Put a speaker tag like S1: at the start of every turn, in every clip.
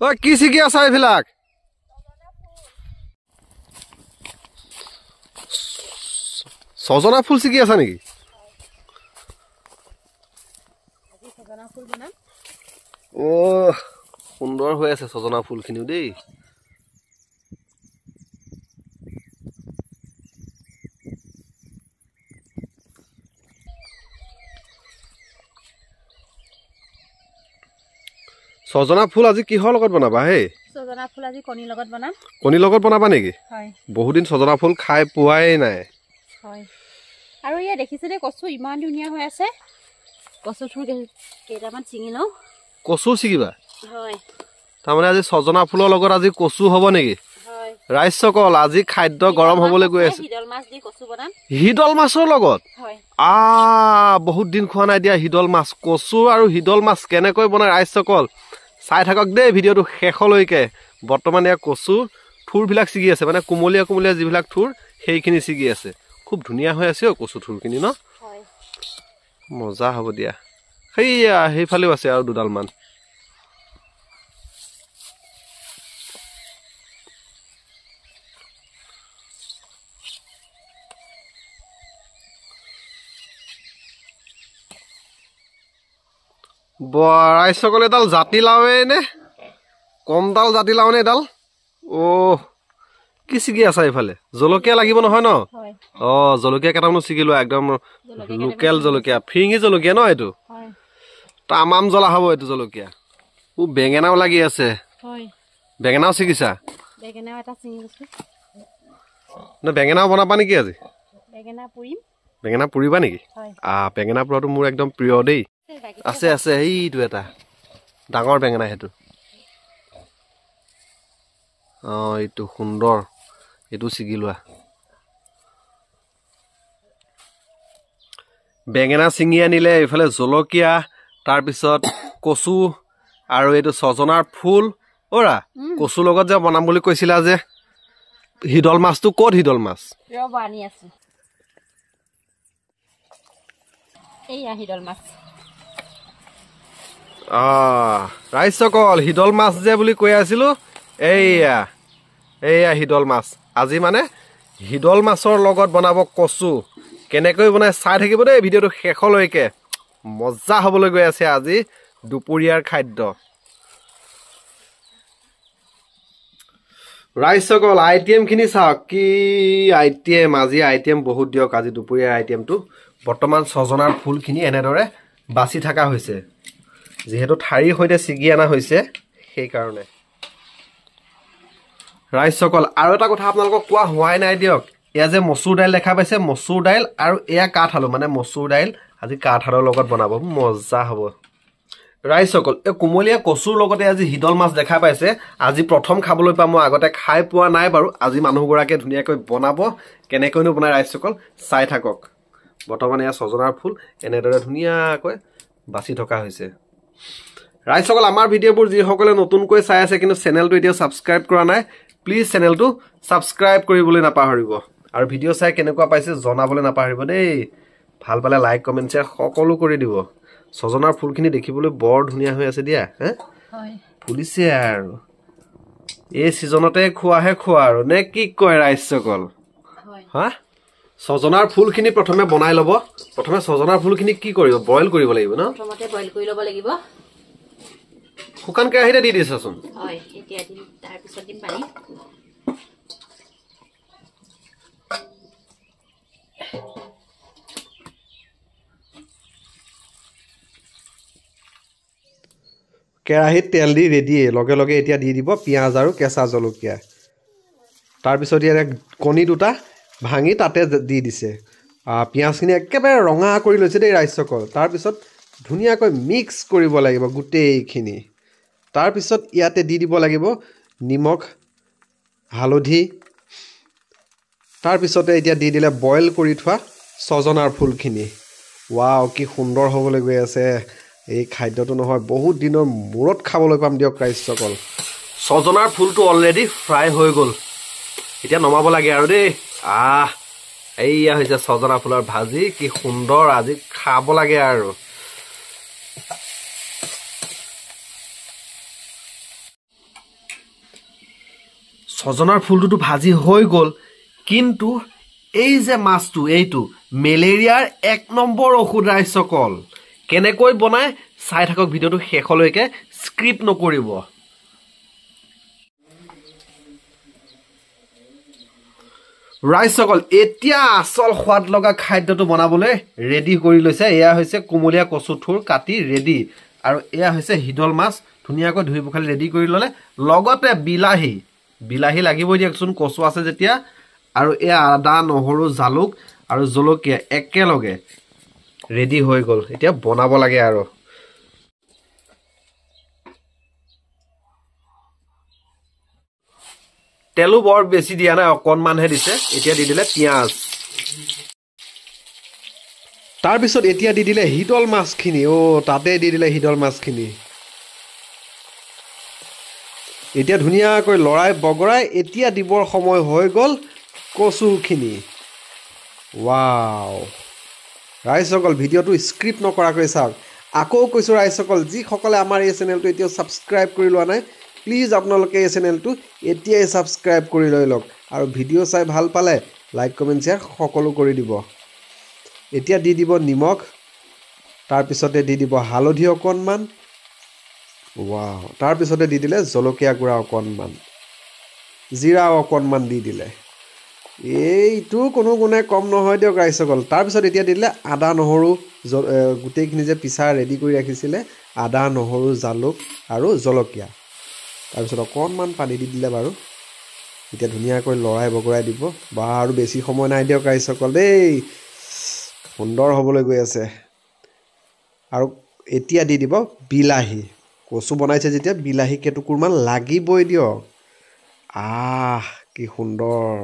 S1: ঐ কি ছিগি আছা এইবিলাক সজনা ফুল ছিগি আছা নেকি ও সুন্দৰ হৈ আছে সজনা ফুলখিনিও দেই সজনা ফুল আজি কিহৰ লগত বনাবা হে
S2: সজনা ফুল আজি কণী লগত বনাম
S1: কণী লগত বনাবা নেকি
S2: হয়
S1: বহুত দিন সজনা ফুল খাই পোৱাই নাই
S2: হয় আৰু ইয়া দেখিছে দে কচু ইমান ধুনিয়া হৈ আছে কচু থুৰ কেইটামান চিঙি লওঁ
S1: কচু ছিগিবা
S2: হয়
S1: তাৰমানে আজি সজনা ফুলৰ লগত আজি কচু হ'ব নেকি
S2: হয়
S1: ৰাইজসকল আজি খাদ্য গৰম হ'বলৈ গৈ আছে
S2: হিদল মাছ দি কচু বনাম
S1: হিদল মাছৰ লগত
S2: হয়
S1: বহুত দিন খোৱা নাই দিয়া হিদল মাছ কচু আৰু হিদল মাছ কেনেকৈ বনাই ৰাইজসকল চাই থাকক দেই ভিডিঅ'টো শেষলৈকে বৰ্তমান এয়া কচু থুৰবিলাক ছিগি আছে মানে কোমলীয়া কোমলীয়া যিবিলাক থুৰ সেইখিনি ছিগি আছে খুব ধুনীয়া হৈ আছে কচু থুৰখিনি ন
S2: হয়
S1: মজা হ'ব দিয়া সেইফালেও আছে আৰু দুডালমান ৰাইজসকল এডাল জাতিলাওৱে নে কমডাল জাতিলাও নে এডাল কি ছিগি আছা এইফালে জলকীয়া লাগিব নহয় ন জলকীয়া কেইটামানো ছিগিলো একদম লোকেল জলকীয়া ফিৰিঙি জলকীয়া ন এইটো তামাম জ্বলা হ'ব এইটো জলকীয়া বেঙেনাও লাগি আছে বেঙেনাও ছিগিছা বেঙেনাও বনাবা নেকি আজি বেঙেনা পুৰিবা নেকি বেঙেনা পুৰাটো মোৰ একদম প্ৰিয় দেই আছে আছে এইটো এটা ডাঙৰ বেঙেনা সেইটো এইটো সুন্দৰ এইটো ছিগি লোৱা বেঙেনা ছিঙি আনিলে এইফালে জলকীয়া তাৰপিছত কচু আৰু এইটো সজনাৰ ফুল কচুৰ লগত যে বনাম বুলি কৈছিলা যে হিদল মাছটো ক'ত হিদল মাছ ৰাইজসকল হিদল মাছ যে বুলি কৈ আছিলো এইয়া হিদল মাছ আজি মানে হিদল মাছৰ লগত বনাব কচু কেনেকৈ বনাই চাই থাকিব দেই ভিডিঅ'টো শেষলৈকে মজা হ'বলৈ গৈ আছে আজি দুপৰীয়াৰ খাদ্য ৰাইজসকল আইটেম খিনি চাওক কি আইটেম আজি আইটেম বহুত দিয়ক আজি দুপৰীয়াৰ আইটেমটো বৰ্তমান সজনাৰ ফুলখিনি এনেদৰে বাছি থকা হৈছে যিহেতু ঠাৰিৰ সৈতে ছিগি অনা হৈছে সেইকাৰণে ৰাইজসকল আৰু এটা কথা আপোনালোকক কোৱা হোৱাই নাই দিয়ক এয়া যে মচুৰ দাইল দেখা পাইছে মচুৰ দাইল আৰু এয়া কাঠআলু মানে মচুৰ দাইল আজি কাঠআলুৰ লগত বনাব মজা হ'ব ৰাইজসকল এই কোমলীয়া কচুৰ লগতে আজি হিদল মাছ দেখা পাইছে আজি প্ৰথম খাবলৈ পাম মই আগতে খাই পোৱা নাই বাৰু আজি মানুহগৰাকীয়ে ধুনীয়াকৈ বনাব কেনেকৈনো বনাই ৰাইজসকল চাই থাকক বৰ্তমান এয়া সজনাৰ ফুল এনেদৰে ধুনীয়াকৈ বাছি থকা হৈছে ৰাইজসকল আমাৰ ভিডিঅ'বোৰ যিসকলে নতুনকৈ চাই আছে কিন্তু চেনেলটো এতিয়া ছাবস্ক্ৰাইব কৰা নাই প্লিজ চেনেলটো ছাবস্ক্ৰাইব কৰিবলৈ নাপাহৰিব আৰু ভিডিঅ' চাই কেনেকুৱা পাইছে জনাবলৈ নাপাহৰিব দেই ভাল পালে লাইক কমেণ্ট শ্বেয়াৰ সকলো কৰি দিব সজনাৰ ফুলখিনি দেখিবলৈ বৰ ধুনীয়া হৈ আছে দিয়া ফুলিছে আৰু এই ছিজনতে খোৱাহে খোৱা আৰু নে কি কয় ৰাইজসকল সজনাৰ ফুলখিনি প্ৰথমে বনাই ল'ব প্ৰথমে সজনাৰ ফুলখিনি কি কৰিব বইল কৰিব লাগিব ন
S2: প্ৰথমতে বইল কৰি ল'ব লাগিব
S1: শুকান কেৰাহীতে দি দিছাচোন
S2: এতিয়া দিম তাৰপিছত দিম পানী
S1: কেৰাহীত তেল দি ৰেডিয়ে লগে লগে এতিয়া দি দিব পিঁয়াজ আৰু কেঁচা জলকীয়া তাৰপিছত ইয়াত কণী দুটা ভাঙি তাতে দি দিছে পিঁয়াজখিনি একেবাৰে ৰঙা কৰি লৈছে দেই ৰাইজসকল তাৰপিছত ধুনীয়াকৈ মিক্স কৰিব লাগিব গোটেইখিনি তাৰপিছত ইয়াতে দি দিব লাগিব নিমখ হালধি তাৰপিছতে এতিয়া দি দিলে বইল কৰি থোৱা সজনাৰ ফুলখিনি ৱাও কি সুন্দৰ হ'বলৈ গৈ আছে এই খাদ্যটো নহয় বহুত দিনৰ মূৰত খাবলৈ পাম দিয়ক ৰাইজসকল সজনাৰ ফুলটো অলৰেডি ফ্ৰাই হৈ গ'ল এতিয়া নমাব লাগে আৰু দেই এইয়া হৈছে সজনা ফুলৰ ভাজি কি সুন্দৰ আজি খাব লাগে আৰু ছজনাৰ ফুলটোতো ভাজি হৈ গ'ল, কিন্তু এই যে মাছটো এইটো মেলেৰিয়াৰ 1 নম্বৰ ঔষধ ৰাইজসকল। কেনেকৈ বনাই চাই থাকক ভিডিঅ'টো শেষলৈকে, স্ক্ৰিপ্ট নকৰিব। ৰাইজসকল এতিয়া আচল সোৱাদ লগা খাদ্যটো বনাবলৈ ৰেডি কৰি লৈছে। এয়া হৈছে কোমলীয়া কচু থুৰ কাটি ৰেডি, আৰু এয়া হৈছে হিদল মাছ ধুনীয়াকৈ ধুই পখালি ৰেডি কৰি ল'লে। লগতে বিলাহী লাগিবই দিয়কচোন, কচু আছে যেতিয়া। আৰু এয়া আদা নহৰু জালুক আৰু জলকীয়া একেলগে ৰেডি হৈ গ'ল। এতিয়া বনাব লাগে আৰু। তেলো বৰ বেছি দিয়া নাই, অকণমানহে দিছে। এতিয়া দি দিলে পিঁয়াজ, তাৰপিছত এতিয়া দি দিলে হিদল মাছখিনি। তাতে দি দিলে হিদল মাছখিনি। এতিয়া ধুনীয়াকৈ লৰাই বগৰাই এতিয়া দিবৰ সময় হৈ গ'ল কচুখিনি। ৱাও ৰাইজসকল, ভিডিঅ'টো স্ক্ৰিপ্ট নকৰাকৈ চাওক। আকৌ কৈছোঁ ৰাইজসকল, যিসকলে আমাৰ এই চেনেলটো এতিয়াও ছাবস্ক্ৰাইব কৰি লোৱা নাই, প্লিজ আপোনালোকে এই চেনেলটো এতিয়াই ছাবস্ক্ৰাইব কৰি লৈ লওক। আৰু ভিডিঅ' চাই ভাল পালে লাইক কমেণ্ট শ্বেয়াৰ সকলো কৰি দিব। এতিয়া দি দিব নিমখ, তাৰপিছতে দি দিব হালধি অকণমান। ৱাও, তাৰপিছতে দি দিলে জলকীয়া গুড়া অকণমান, জিৰা অকণমান দি দিলে। এইটো কোনো গুণে কম নহয় দিয়ক ৰাইজসকল। তাৰপিছত এতিয়া দি দিলে আদা নহৰু, গোটেইখিনি যে পিছা ৰেডি কৰি ৰাখিছিলে, আদা নহৰু জালুক আৰু জলকীয়া। তাৰপিছত অকণমান পানী দি দিলে বাৰু। এতিয়া ধুনীয়াকৈ লৰাই বগৰাই দিব। আৰু বেছি সময় নাই দিয়ক ৰাইজসকল দেই, সুন্দৰ হ'বলৈ গৈ আছে। আৰু এতিয়া দি দিব বিলাহী। কচু বনাইছে যেতিয়া বিলাহী কেইটুকুৰমান লাগিবই দিয়ক। কি সুন্দৰ।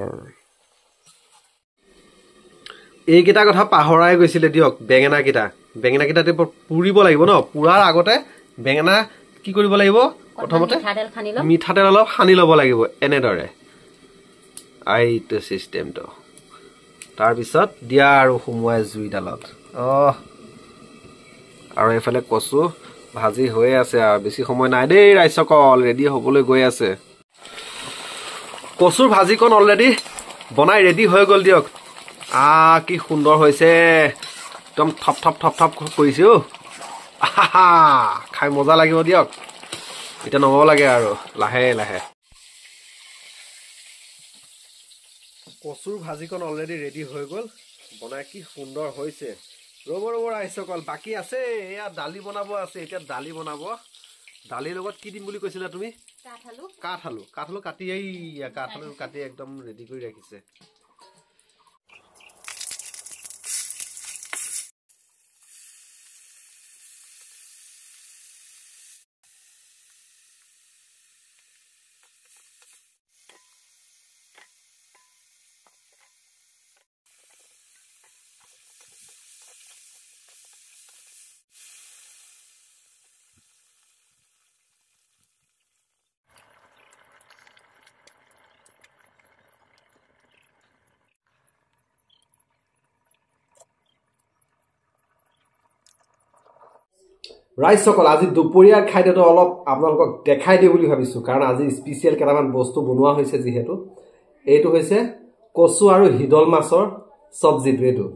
S1: এইকেইটা কথা পাহৰাই গৈছিলে দিয়ক। বেঙেনাকেইটা পুৰিব লাগিব ন। পুৰাৰ আগতে বেঙেনা কি কৰিব লাগিব? প্ৰথমতে মিঠাতেল অলপ সানি ল'ব লাগিব এনেদৰে, এইটো চিষ্টেমটো। তাৰপিছত দিয়া আৰু সুমুৱাই জুইডালত। আৰু এইফালে কচু ভাজি হৈ আছে। আৰু বেছি সময় নাই দেই ৰাইজসকল, ৰেডি হ'বলৈ গৈ আছে। কচুৰ ভাজিকণ অলৰেডি বনাই ৰেডি হৈ গ'ল দিয়ক। কি সুন্দৰ হৈছে, একদম থপ থপ কৰিছে। খাই মজা লাগিব দিয়ক। এতিয়া নমাব লাগে আৰু লাহে লাহে। কচুৰ ভাজিকণ অলৰেডি ৰেডি হৈ গ'ল, বনাই কি সুন্দৰ হৈছে। ৰ'ব ৰাইজসকল, বাকী আছে। এয়া দালি বনাব আছে। এতিয়া দালি বনাব। দালিৰ লগত কি দিম বুলি কৈছিলা তুমি? কাঠআলু কাটি একদম ৰেডি কৰি ৰাখিছে। ৰাইজসকল, আজি দুপৰীয়াৰ খাদ্যটো অলপ আপোনালোকক দেখাই দিওঁ বুলি ভাবিছোঁ, কাৰণ আজি স্পেচিয়েল কেইটামান বস্তু বনোৱা হৈছে। যিহেতু এইটো হৈছে কচু আৰু হিদল মাছৰ চব্জিটো। এইটো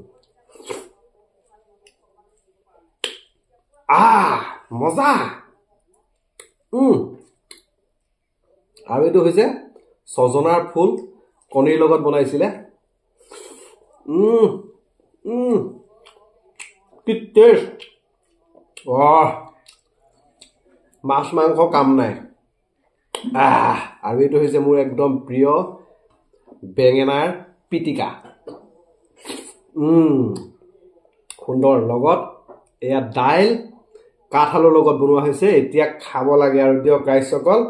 S1: মজা। আৰু এইটো হৈছে ছজনাৰ ফুল কণীৰ লগত বনাইছিলে। কি টেষ্ট। মাছ মাংস কাম নাই। আৰু এইটো হৈছে মোৰ একদম প্ৰিয় বেঙেনাৰ পিটিকা। সুন্দৰ। লগত এয়া দাইল কাঠআলুৰ লগত বনোৱা হৈছে। এতিয়া খাব লাগে আৰু দিয়ক ৰাইজসকল।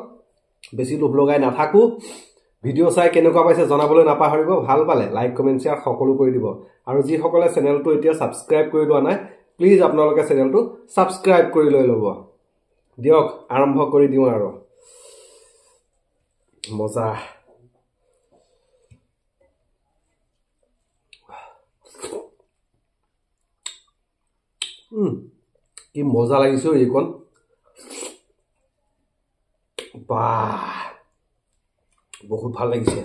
S1: বেছি লোভ লগাই নাথাকো। ভিডিঅ' চাই কেনেকুৱা পাইছে জনাবলৈ নাপাহৰিব। ভাল পালে লাইক কমেণ্ট শ্বেয়াৰ সকলো কৰি দিব। আৰু যিসকলে চেনেলটো এতিয়া ছাবস্ক্ৰাইব কৰি লোৱা নাই, প্লিজ আপোনালোকে চেনেলটো ছাবস্ক্ৰাইব কৰি লৈ ল'ব। দিয়ক আৰম্ভ কৰি দিওঁ আৰু। মজা। কি মজা লাগিছে এইকণ। বহুত ভাল লাগিছে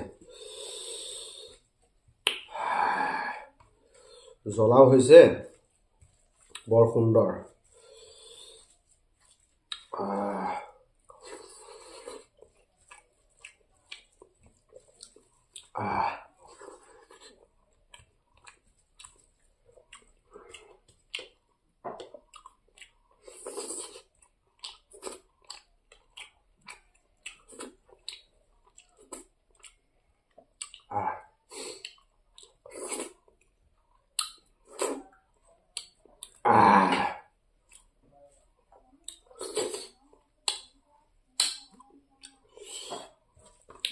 S1: জ্বলাও হৈছে বৰ সুন্দৰ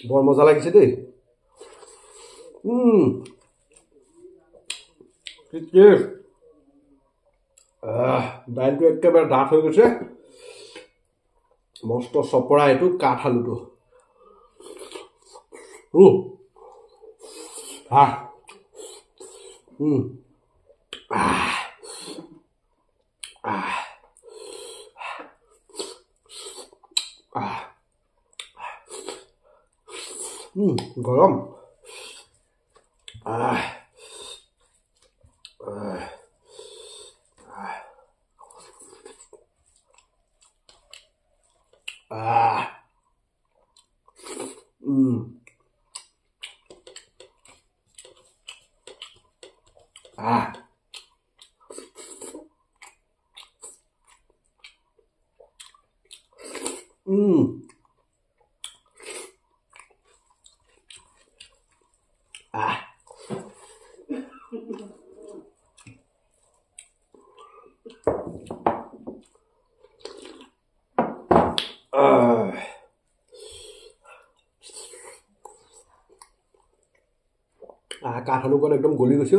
S1: বৰ মজা লাগিছে দেই দাইলটো একেবাৰে ডাঠ হৈ গৈছে মস্ত চপৰা এইটো কাঠ আলুটো গৰম কাঠ আলুকণ একদম গলি গৈছে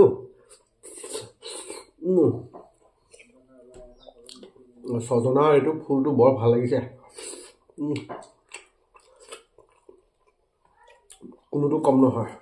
S1: ছজনাৰ এইটো ফুলটো বৰ ভাল লাগিছে কোনোটো কম নহয়